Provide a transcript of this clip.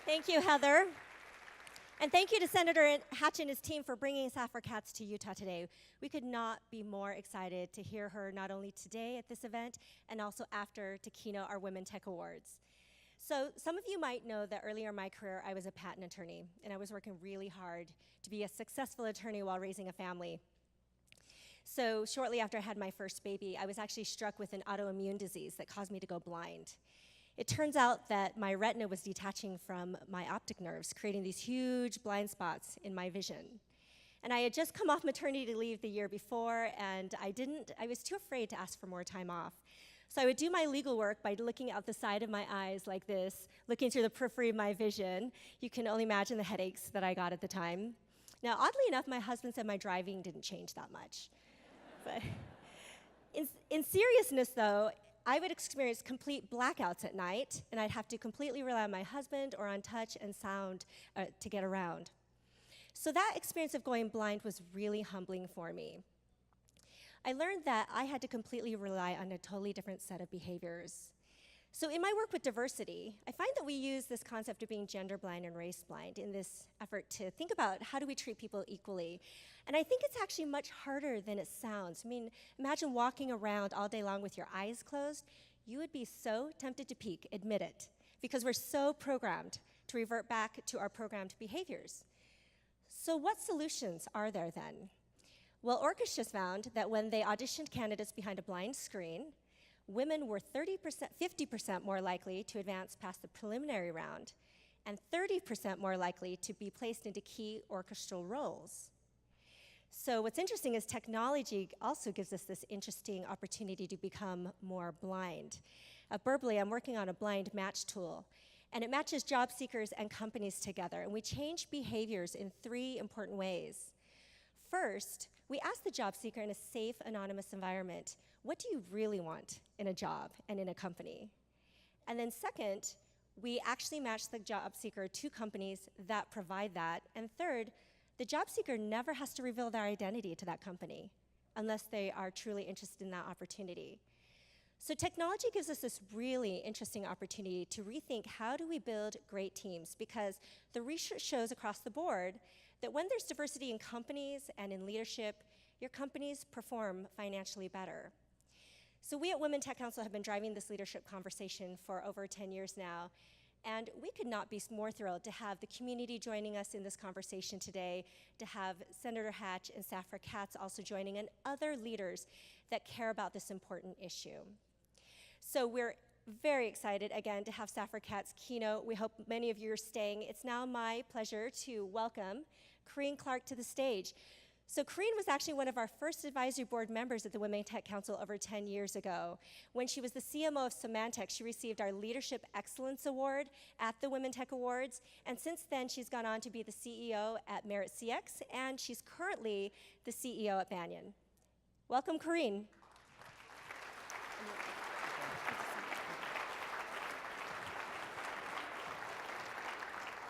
Thank you, Heather. And thank you to Senator Hatch and his team for bringing Sara Katz to Utah today. We could not be more excited to hear her not only today at this event and also after to keynote our Women Tech Awards. So some of you might know that earlier in my career, I was a patent attorney, and I was working really hard to be a successful attorney while raising a family. So shortly after I had my first baby, I was actually struck with an autoimmune disease that caused me to go blind. It turns out that my retina was detaching from my optic nerves, creating these huge blind spots in my vision. And I had just come off maternity leave the year before, and I was too afraid to ask for more time off. So I would do my legal work by looking out the side of my eyes like this, looking through the periphery of my vision. You can only imagine the headaches that I got at the time. Now, oddly enough, my husband said my driving didn't change that much. But in seriousness, though, I would experience complete blackouts at night, and I'd have to completely rely on my husband or on touch and sound to get around. So that experience of going blind was really humbling for me. I learned that I had to completely rely on a totally different set of behaviors. So in my work with diversity, I find that we use this concept of being gender blind and race blind in this effort to think about how do we treat people equally. And I think it's actually much harder than it sounds. I mean, imagine walking around all day long with your eyes closed. You would be so tempted to peek, admit it, because we're so programmed to revert back to our programmed behaviors. So what solutions are there then? Well, Orchestras found that when they auditioned candidates behind a blind screen, women were 50% more likely to advance past the preliminary round and 30% more likely to be placed into key orchestral roles. So what's interesting is technology also gives us this interesting opportunity to become more blind. At Berkeley, I'm working on a blind match tool, and it matches job seekers and companies together, and we change behaviors in 3 important ways. First, we ask the job seeker in a safe, anonymous environment, what do you really want in a job and in a company? And then second, we actually match the job seeker to companies that provide that. And third, the job seeker never has to reveal their identity to that company unless they are truly interested in that opportunity. So technology gives us this really interesting opportunity to rethink how do we build great teams, because the research shows across the board that when there's diversity in companies and in leadership, your companies perform financially better. So we at Women Tech Council have been driving this leadership conversation for over 10 years now, and we could not be more thrilled to have the community joining us in this conversation today, to have Senator Hatch and Sara Katz also joining, and other leaders that care about this important issue. So we're very excited, again, to have Sara Katz keynote. We hope many of you are staying. It's now my pleasure to welcome Corinne Clark to the stage. So Corinne was actually one of our first advisory board members at the Women Tech Council over 10 years ago. When she was the CMO of Symantec, she received our Leadership Excellence Award at the Women Tech Awards, and since then she's gone on to be the CEO at Merit CX, and she's currently the CEO at Banyan. Welcome, Corinne.